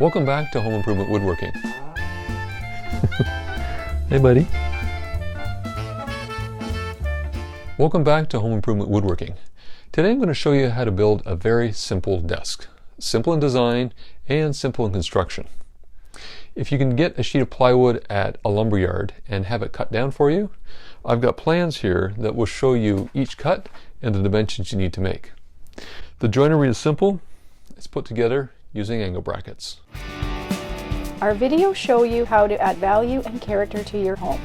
Welcome back to Home Improvement Woodworking. Hey buddy. Welcome back to Home Improvement Woodworking. Today I'm going to show you how to build a very simple desk. Simple in design and simple in construction. If you can get a sheet of plywood at a lumber yard and have it cut down for you, I've got plans here that will show you each cut and the dimensions you need to make. The joinery is simple. It's put together using angle brackets. Our videos show you how to add value and character to your home.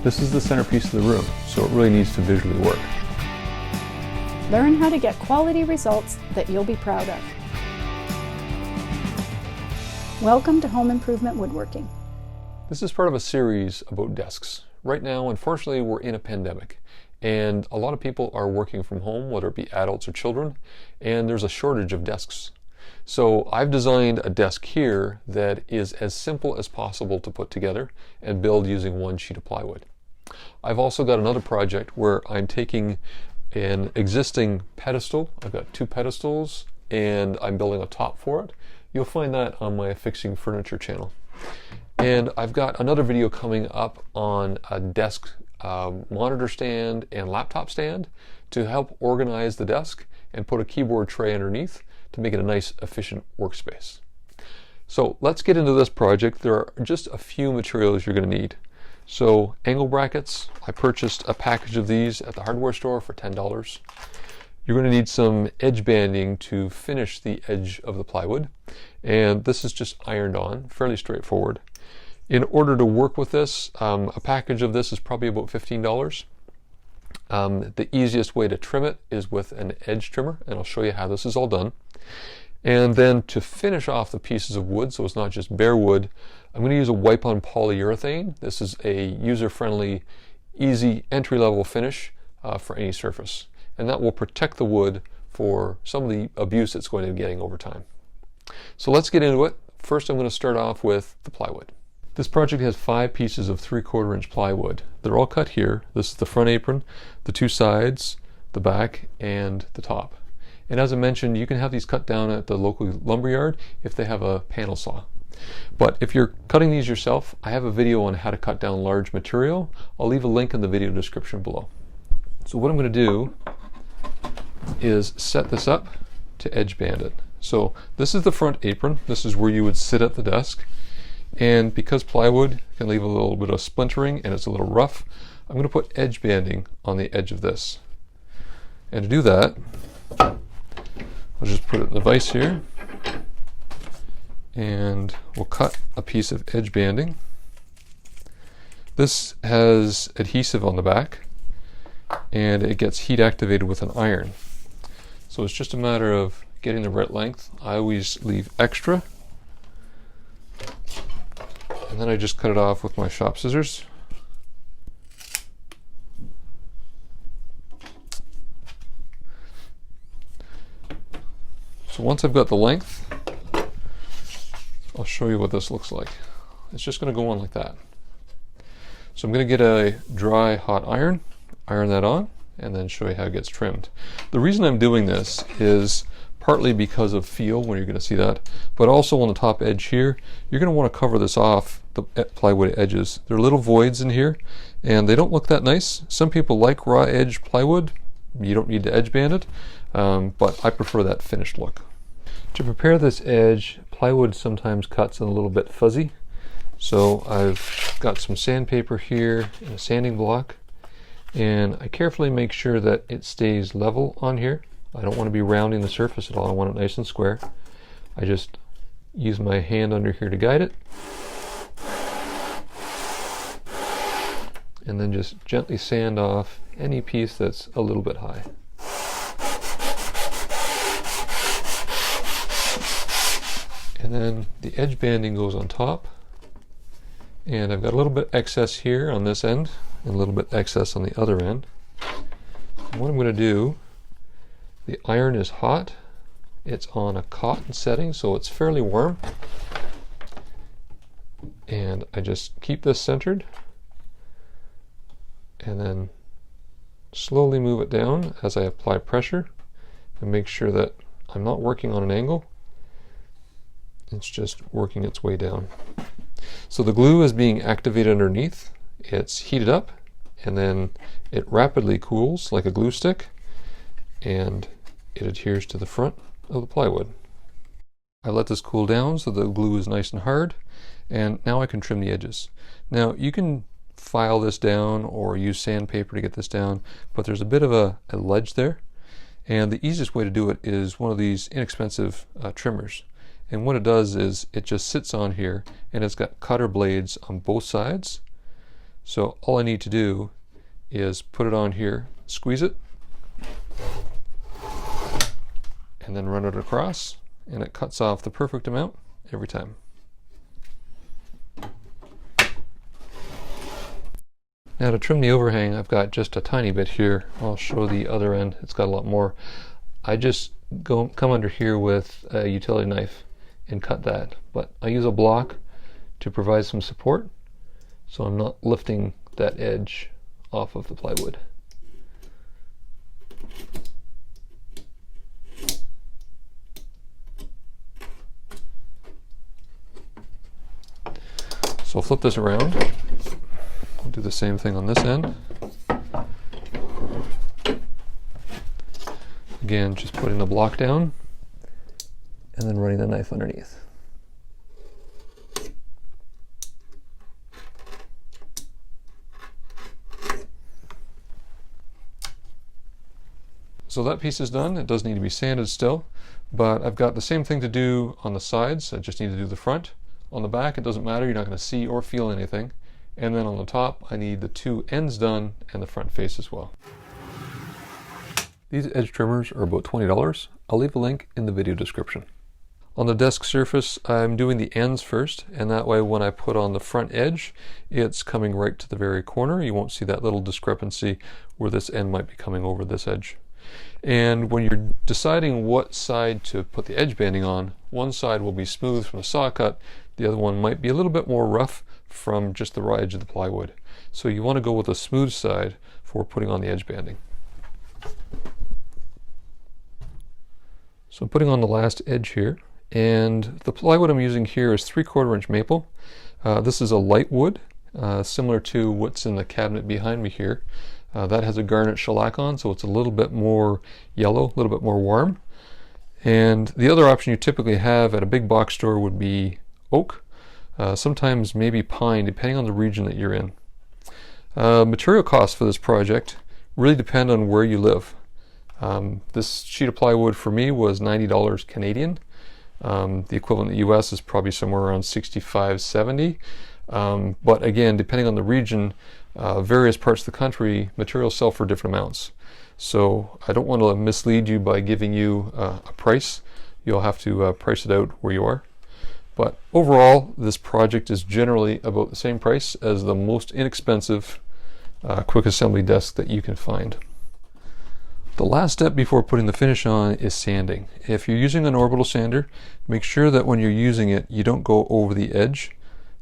This is the centerpiece of the room, so it really needs to visually work. Learn how to get quality results that you'll be proud of. Welcome to Home Improvement Woodworking. This is part of a series about desks. Right now, unfortunately, we're in a pandemic, and a lot of people are working from home, whether it be adults or children, and there's a shortage of desks. So I've designed a desk here that is as simple as possible to put together and build using one sheet of plywood. I've also got another project where I'm taking an existing pedestal. I've got two pedestals and I'm building a top for it. You'll find that on my Fixing Furniture channel. And I've got another video coming up on a desk monitor stand and laptop stand to help organize the desk and put a keyboard tray underneath to make it a nice, efficient workspace. So let's get into this project. There are just a few materials you're going to need. So angle brackets, I purchased a package of these at the hardware store for $10. You're going to need some edge banding to finish the edge of the plywood, and this is just ironed on, fairly straightforward. In order to work with this, a package of this is probably about $15. The easiest way to trim it is with an edge trimmer, and I'll show you how this is all done. And then to finish off the pieces of wood, so it's not just bare wood, I'm going to use a wipe-on polyurethane. This is a user-friendly, easy entry-level finish for any surface. And that will protect the wood for some of the abuse it's going to be getting over time. So let's get into it. First I'm going to start off with the plywood. This project has 5 pieces of 3/4 inch plywood. They're all cut here. This is the front apron, the 2 sides, the back, and the top. And as I mentioned, you can have these cut down at the local lumberyard if they have a panel saw. But if you're cutting these yourself, I have a video on how to cut down large material. I'll leave a link in the video description below. So what I'm going to do is set this up to edge band it. So this is the front apron. This is where you would sit at the desk. And because plywood can leave a little bit of splintering and it's a little rough, I'm going to put edge banding on the edge of this. And to do that, I'll just put it in the vise here, and we'll cut a piece of edge banding. This has adhesive on the back, and it gets heat activated with an iron. So it's just a matter of getting the right length. I always leave extra, and then I just cut it off with my shop scissors. So once I've got the length, I'll show you what this looks like. It's just going to go on like that. So I'm going to get a dry hot iron that on, and then show you how it gets trimmed. The reason I'm doing this is partly because of feel, when you're going to see that, but also on the top edge here, you're going to want to cover this off, the plywood edges. There are little voids in here, and they don't look that nice. Some people like raw edge plywood. You don't need to edge band it, but I prefer that finished look. To prepare this edge, plywood sometimes cuts a little bit fuzzy. So I've got some sandpaper here and a sanding block, and I carefully make sure that it stays level on here. I don't want to be rounding the surface at all. I want it nice and square. I just use my hand under here to guide it, and then just gently sand off any piece that's a little bit high. And then the edge banding goes on top, and I've got a little bit excess here on this end and a little bit excess on the other end. And what I'm going to do, the iron is hot. It's on a cotton setting, so it's fairly warm, and I just keep this centered and then slowly move it down as I apply pressure and make sure that I'm not working on an angle. It's just working its way down. So the glue is being activated underneath. It's heated up, and then it rapidly cools like a glue stick, and it adheres to the front of the plywood. I let this cool down so the glue is nice and hard, and now I can trim the edges. Now you can file this down or use sandpaper to get this down, but there's a bit of a ledge there, and the easiest way to do it is one of these inexpensive trimmers. And what it does is it just sits on here, and it's got cutter blades on both sides. So all I need to do is put it on here, squeeze it, and then run it across, and it cuts off the perfect amount every time. Now to trim the overhang, I've got just a tiny bit here. I'll show the other end. It's got a lot more. I just come under here with a utility knife and cut that, but I use a block to provide some support, so I'm not lifting that edge off of the plywood. So I'll flip this around. I'll do the same thing on this end. Again, just putting the block down and then running the knife underneath. So that piece is done. It does need to be sanded still, but I've got the same thing to do on the sides. I just need to do the front. On the back, it doesn't matter. You're not going to see or feel anything. And then on the top, I need the two ends done and the front face as well. These edge trimmers are about $20. I'll leave a link in the video description. On the desk surface, I'm doing the ends first, and that way when I put on the front edge, it's coming right to the very corner. You won't see that little discrepancy where this end might be coming over this edge. And when you're deciding what side to put the edge banding on, one side will be smooth from the saw cut, the other one might be a little bit more rough from just the raw edge of the plywood. So you want to go with a smooth side for putting on the edge banding. So I'm putting on the last edge here, and the plywood I'm using here is 3/4 inch maple. This is a light wood, similar to what's in the cabinet behind me here. That has a garnet shellac on, so it's a little bit more yellow, a little bit more warm. And the other option you typically have at a big box store would be oak, sometimes maybe pine, depending on the region that you're in. Material costs for this project really depend on where you live. This sheet of plywood for me was $90 Canadian. The equivalent in the US is probably somewhere around $65, $70. But again, depending on the region, various parts of the country, materials sell for different amounts. So I don't want to mislead you by giving you a price. You'll have to price it out where you are. But overall, this project is generally about the same price as the most inexpensive quick assembly desk that you can find. The last step before putting the finish on is sanding. If you're using an orbital sander, make sure that when you're using it, you don't go over the edge.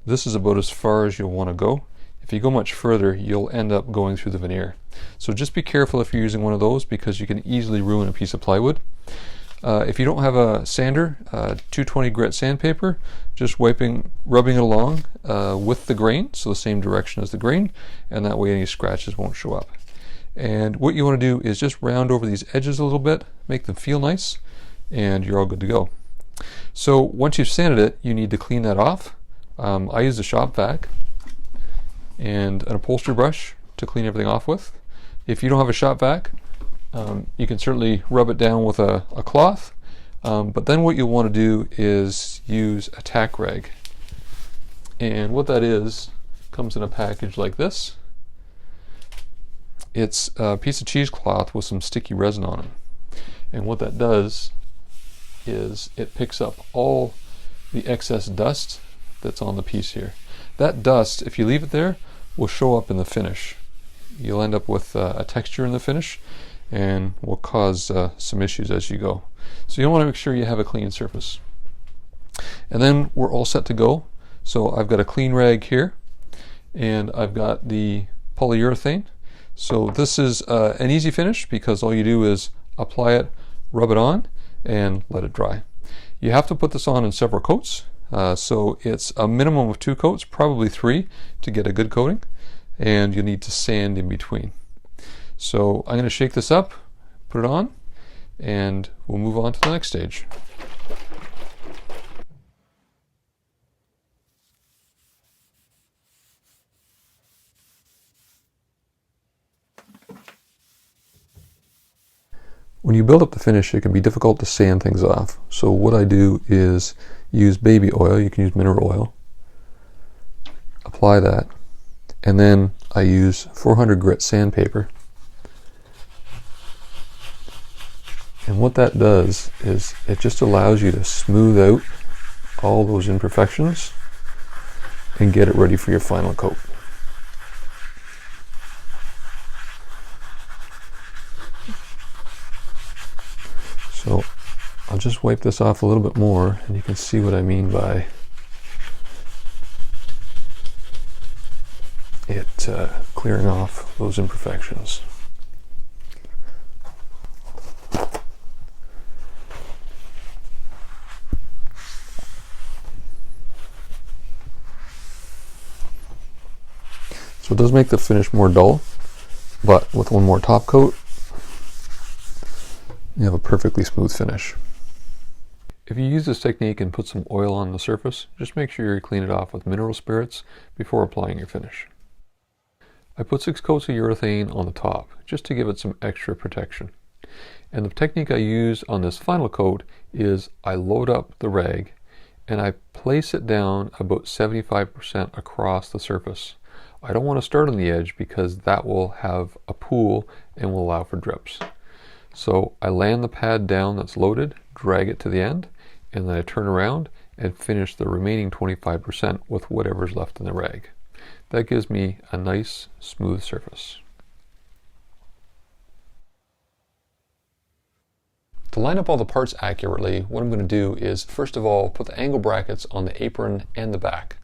This is about as far as you'll want to go. If you go much further, you'll end up going through the veneer. So just be careful if you're using one of those, because you can easily ruin a piece of plywood. If you don't have a sander, 220 grit sandpaper, just rubbing it along with the grain, so the same direction as the grain, and that way any scratches won't show up. And what you want to do is just round over these edges a little bit, make them feel nice, and you're all good to go. So once you've sanded it, you need to clean that off. I use a shop vac and an upholstery brush to clean everything off with. If you don't have a shop vac, you can certainly rub it down with a cloth, but then what you'll want to do is use a tack rag. And what that is, comes in a package like this. It's a piece of cheesecloth with some sticky resin on it. And what that does is it picks up all the excess dust that's on the piece here. That dust, if you leave it there, will show up in the finish. You'll end up with a texture in the finish and will cause some issues as you go. So you want to make sure you have a clean surface. And then we're all set to go. So I've got a clean rag here, and I've got the polyurethane. So this is an easy finish because all you do is apply it, rub it on, and let it dry. You have to put this on in several coats. So it's a minimum of 2 coats, probably 3 to get a good coating, and you need to sand in between. So I'm going to shake this up, put it on, and we'll move on to the next stage. When you build up the finish, it can be difficult to sand things off. So what I do is use baby oil. You can use mineral oil. Apply that. And then I use 400 grit sandpaper. And what that does is it just allows you to smooth out all those imperfections and get it ready for your final coat. So I'll just wipe this off a little bit more and you can see what I mean by it clearing off those imperfections. So it does make the finish more dull, but with one more top coat, you have a perfectly smooth finish. If you use this technique and put some oil on the surface, just make sure you clean it off with mineral spirits before applying your finish. I put 6 coats of urethane on the top just to give it some extra protection. And the technique I use on this final coat is I load up the rag and I place it down about 75% across the surface. I don't want to start on the edge because that will have a pool and will allow for drips. So I land the pad down that's loaded, drag it to the end, and then I turn around and finish the remaining 25% with whatever's left in the rag. That gives me a nice smooth surface. To line up all the parts accurately, what I'm going to do is first of all put the angle brackets on the apron and the back.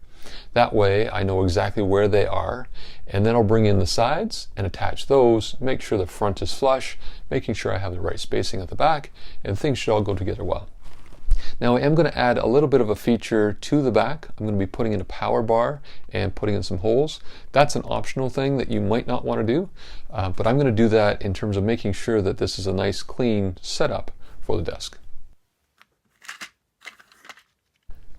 That way I know exactly where they are, and then I'll bring in the sides and attach those, make sure the front is flush, making sure I have the right spacing at the back, and things should all go together well. Now I am going to add a little bit of a feature to the back. I'm going to be putting in a power bar and putting in some holes. That's an optional thing that you might not want to do, but I'm going to do that in terms of making sure that this is a nice clean setup for the desk.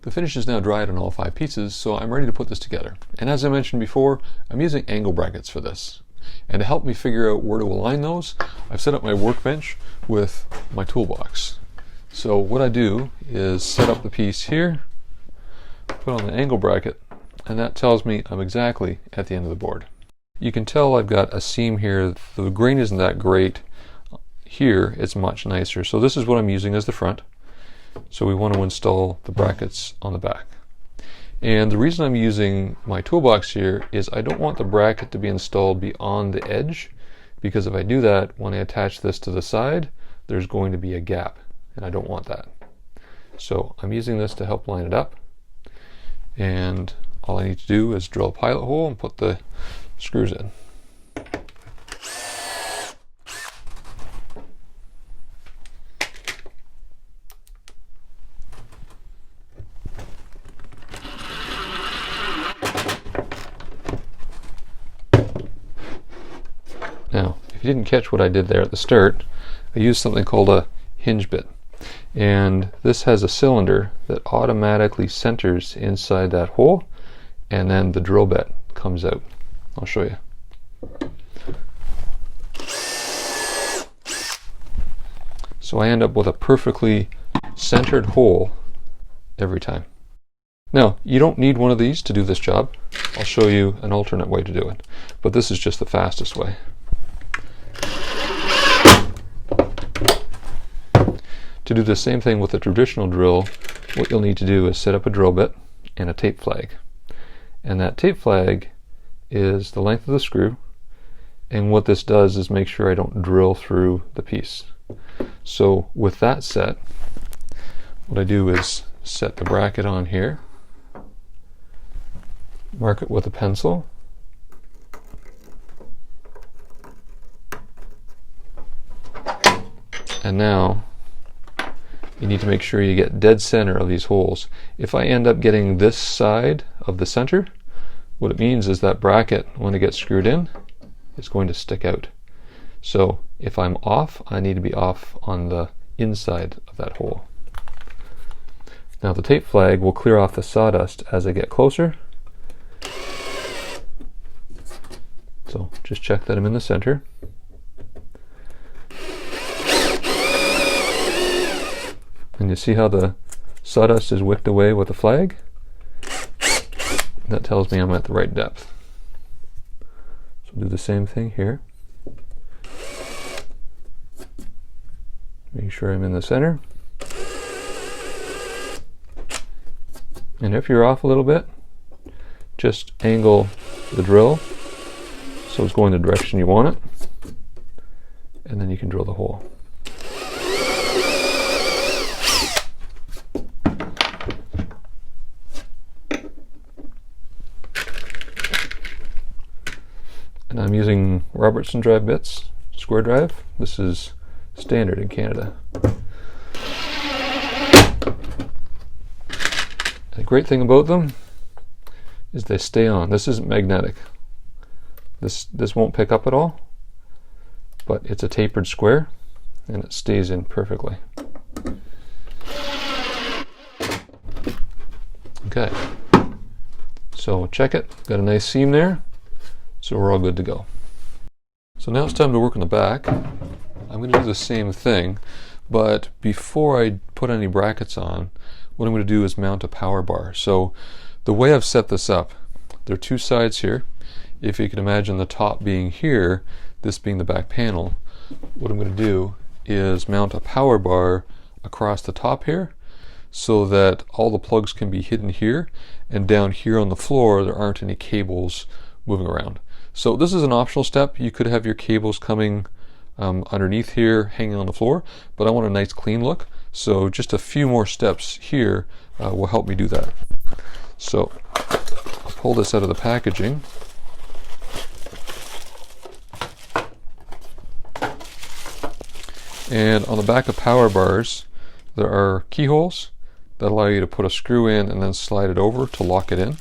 The finish is now dried on all 5 pieces, so I'm ready to put this together. And as I mentioned before, I'm using angle brackets for this. And to help me figure out where to align those, I've set up my workbench with my toolbox. So what I do is set up the piece here, put on the angle bracket, and that tells me I'm exactly at the end of the board. You can tell I've got a seam here. The grain isn't that great. Here it's much nicer. So this is what I'm using as the front. So we want to install the brackets on the back. And the reason I'm using my toolbox here is I don't want the bracket to be installed beyond the edge, because if I do that, when I attach this to the side, there's going to be a gap, and I don't want that. So I'm using this to help line it up, and all I need to do is drill a pilot hole and put the screws in. Now, if you didn't catch what I did there at the start, I used something called a hinge bit. And this has a cylinder that automatically centers inside that hole, and then the drill bit comes out. I'll show you. So I end up with a perfectly centered hole every time. Now, you don't need one of these to do this job. I'll show you an alternate way to do it, but this is just the fastest way. To do the same thing with a traditional drill, what you'll need to do is set up a drill bit and a tape flag. And that tape flag is the length of the screw, and what this does is make sure I don't drill through the piece. So with that set, what I do is set the bracket on here, mark it with a pencil, and now you need to make sure you get dead center of these holes. If I end up getting this side of the center, what it means is that bracket, when it gets screwed in, is going to stick out. So if I'm off, I need to be off on the inside of that hole. Now the tape flag will clear off the sawdust as I get closer. So just check that I'm in the center. And you see how the sawdust is wicked away with the flag? That tells me I'm at the right depth. So do the same thing here. Make sure I'm in the center. And if you're off a little bit, just angle the drill so it's going the direction you want it, and then you can drill the hole. And I'm using Robertson drive bits, square drive. This is standard in Canada. The great thing about them is they stay on. This isn't magnetic. This won't pick up at all, but it's a tapered square and it stays in perfectly. Okay, so check it, got a nice seam there, so we're all good to go. So now it's time to work on the back. I'm going to do the same thing, but before I put any brackets on, what I'm going to do is mount a power bar. So the way I've set this up, there are two sides here. If you can imagine the top being here, this being the back panel, what I'm going to do is mount a power bar across the top here so that all the plugs can be hidden here, and down here on the floor there aren't any cables moving around. So this is an optional step. You could have your cables coming underneath here, hanging on the floor, but I want a nice clean look. So just a few more steps here will help me do that. So I'll pull this out of the packaging. And on the back of power bars, there are keyholes that allow you to put a screw in and then slide it over to lock it in.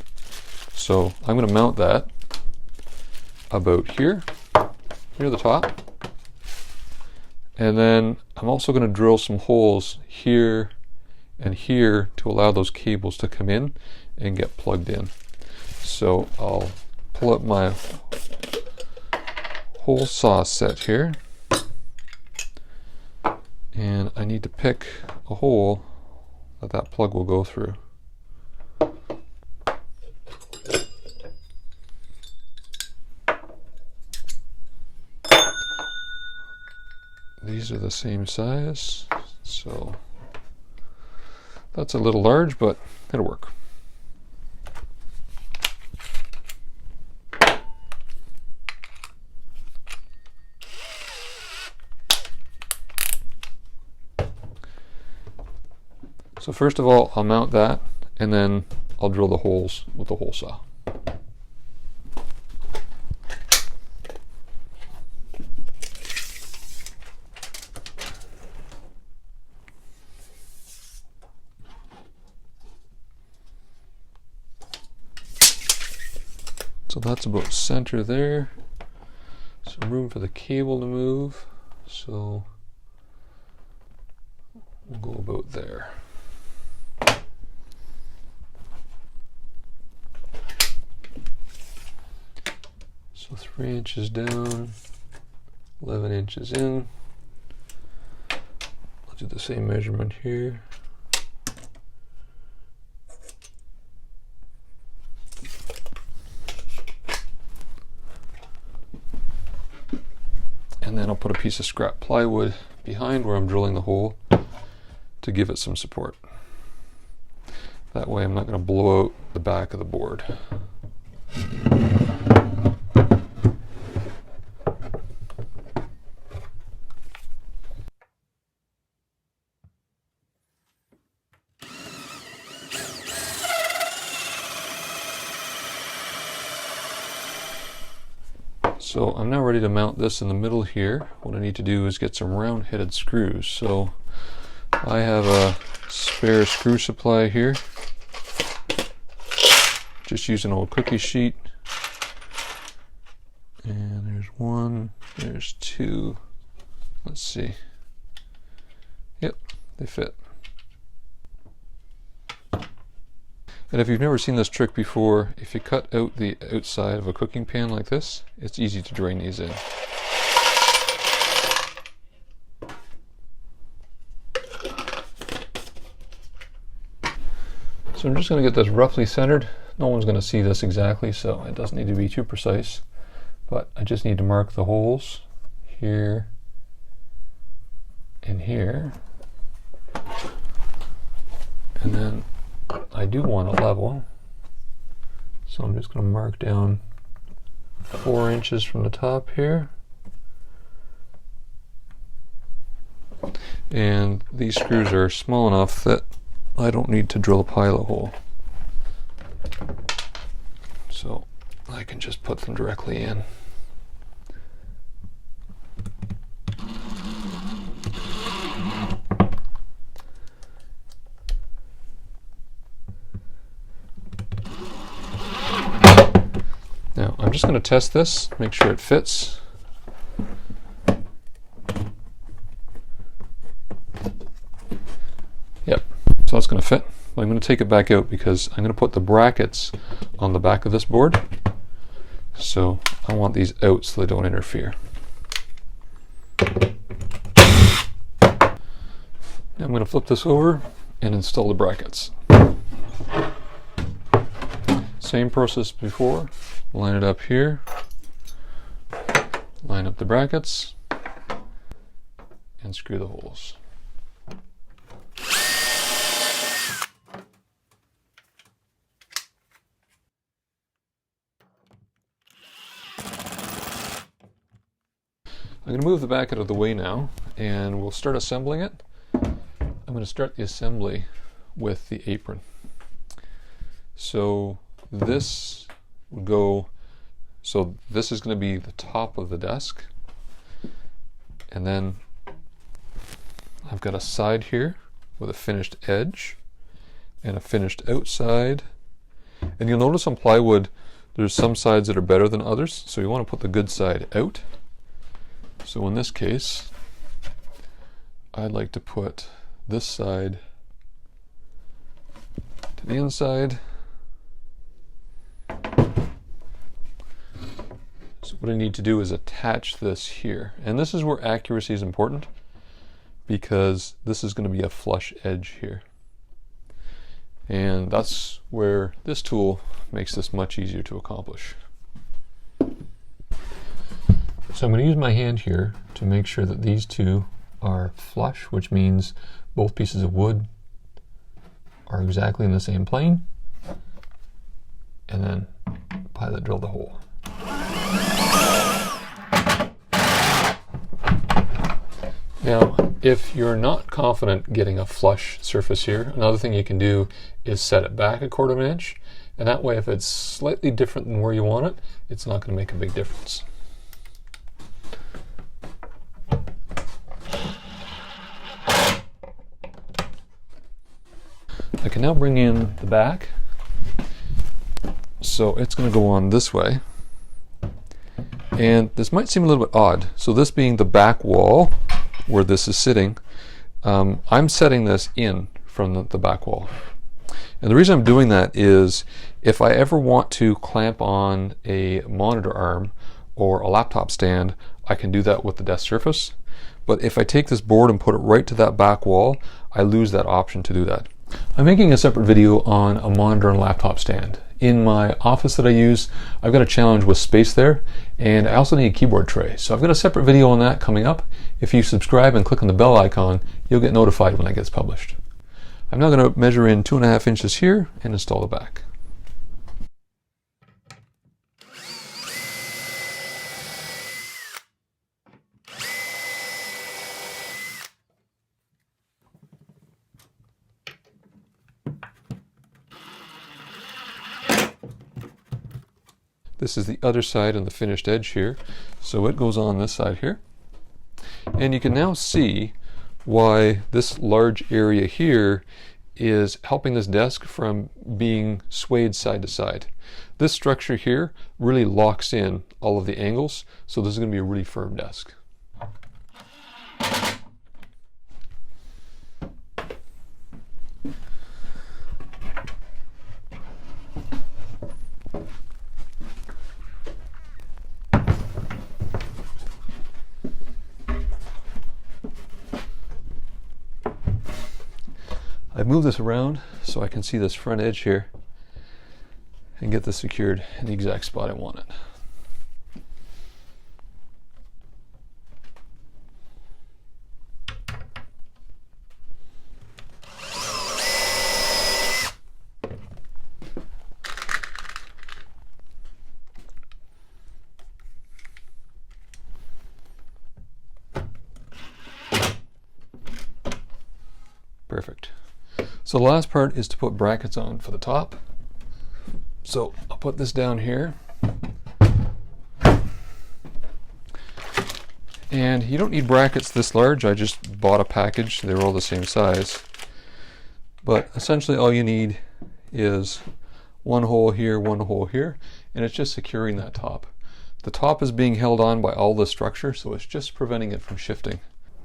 So I'm going to mount that about here, near the top. And then I'm also going to drill some holes here and here to allow those cables to come in and get plugged in. So I'll pull up my hole saw set here. And I need to pick a hole that plug will go through. These are the same size, so that's a little large, but it'll work. So first of all, I'll mount that, and then I'll drill the holes with the hole saw. So that's about center there. Some room for the cable to move, so we'll go about there. So 3 inches down, 11 inches in. I'll do the same measurement here. And then I'll put a piece of scrap plywood behind where I'm drilling the hole to give it some support. That way I'm not going to blow out the back of the board. So I'm now ready to mount this in the middle here. What I need to do is get some round-headed screws. So I have a spare screw supply here. Just use an old cookie sheet. And there's one, there's two. Let's see. Yep, they fit. And if you've never seen this trick before, if you cut out the outside of a cooking pan like this, it's easy to drain these in. So I'm just going to get this roughly centered. No one's going to see this exactly, so it doesn't need to be too precise. But I just need to mark the holes here and here. And then I do want a level, so I'm just going to mark down 4 inches from the top here. And these screws are small enough that I don't need to drill a pilot hole. So I can just put them directly in. Now, I'm just going to test this, make sure it fits. Yep, so that's going to fit. But I'm going to take it back out because I'm going to put the brackets on the back of this board. So I want these out so they don't interfere. Now I'm going to flip this over and install the brackets. Same process before. Line it up here, line up the brackets, and screw the holes. I'm going to move the back out of the way now, and we'll start assembling it. I'm going to start the assembly with the apron. So this would go, so this is going to be the top of the desk, and then I've got a side here with a finished edge and a finished outside. And you'll notice on plywood there's some sides that are better than others, so you want to put the good side out. So in this case I'd like to put this side to the inside. So what I need to do is attach this here. And this is where accuracy is important, because this is going to be a flush edge here. And that's where this tool makes this much easier to accomplish. So I'm going to use my hand here to make sure that these two are flush, which means both pieces of wood are exactly in the same plane. And then pilot drill the hole. Now, if you're not confident getting a flush surface here, another thing you can do is set it back 1/4 inch, and that way if it's slightly different than where you want it, it's not going to make a big difference. I can now bring in the back, so it's going to go on this way. And this might seem a little bit odd. So this being the back wall where this is sitting, I'm setting this in from the back wall. And the reason I'm doing that is if I ever want to clamp on a monitor arm or a laptop stand, I can do that with the desk surface. But if I take this board and put it right to that back wall, I lose that option to do that. I'm making a separate video on a monitor and laptop stand. In my office that I use, I've got a challenge with space there, and I also need a keyboard tray. So I've got a separate video on that coming up. If you subscribe and click on the bell icon, you'll get notified when that gets published. I'm now going to measure in 2.5 inches here and install the back. This is the other side and the finished edge here. So it goes on this side here. And you can now see why this large area here is helping this desk from being swayed side to side. This structure here really locks in all of the angles, so this is going to be a really firm desk. I've moved this around so I can see this front edge here and get this secured in the exact spot I want it. Perfect. So the last part is to put brackets on for the top. So I'll put this down here. And you don't need brackets this large. I just bought a package. They're all the same size. But essentially all you need is one hole here, and it's just securing that top. The top is being held on by all the structure, so it's just preventing it from shifting.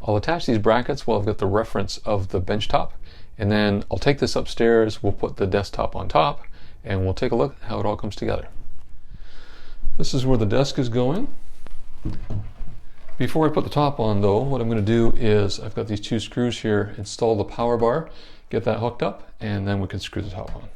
I'll attach these brackets while I've got the reference of the bench top, and then I'll take this upstairs, we'll put the desktop on top, and we'll take a look at how it all comes together. This is where the desk is going. Before I put the top on though, what I'm going to do is I've got these two screws here, install the power bar, get that hooked up, and then we can screw the top on.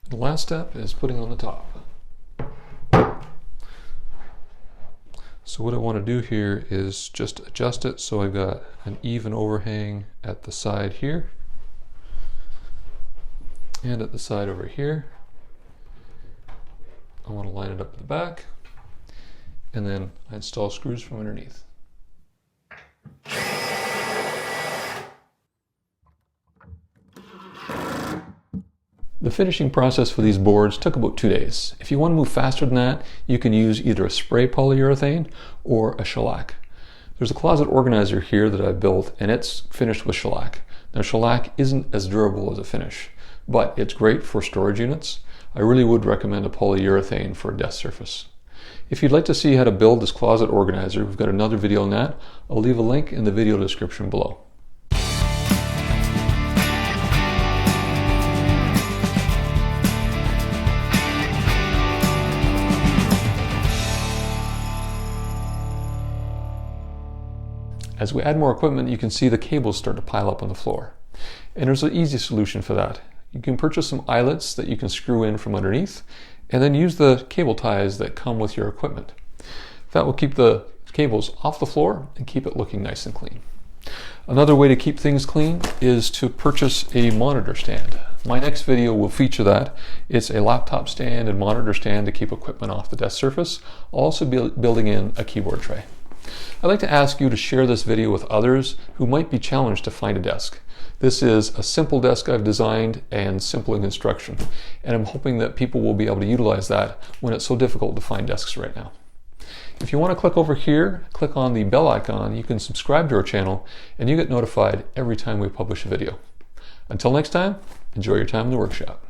The last step is putting on the top. So what I want to do here is just adjust it so I've got an even overhang at the side here and at the side over here. I want to line it up at the back, and then I install screws from underneath. The finishing process for these boards took about 2 days. If you want to move faster than that, you can use either a spray polyurethane or a shellac. There's a closet organizer here that I built, and it's finished with shellac. Now shellac isn't as durable as a finish, but it's great for storage units. I really would recommend a polyurethane for a desk surface. If you'd like to see how to build this closet organizer, we've got another video on that. I'll leave a link in the video description below. As we add more equipment, you can see the cables start to pile up on the floor. And there's an easy solution for that. You can purchase some eyelets that you can screw in from underneath, and then use the cable ties that come with your equipment. That will keep the cables off the floor and keep it looking nice and clean. Another way to keep things clean is to purchase a monitor stand. My next video will feature that. It's a laptop stand and monitor stand to keep equipment off the desk surface. I'll also be building in a keyboard tray. I'd like to ask you to share this video with others who might be challenged to find a desk. This is a simple desk I've designed and simple in construction, and I'm hoping that people will be able to utilize that when it's so difficult to find desks right now. If you want to click over here, click on the bell icon, you can subscribe to our channel and you get notified every time we publish a video. Until next time, enjoy your time in the workshop.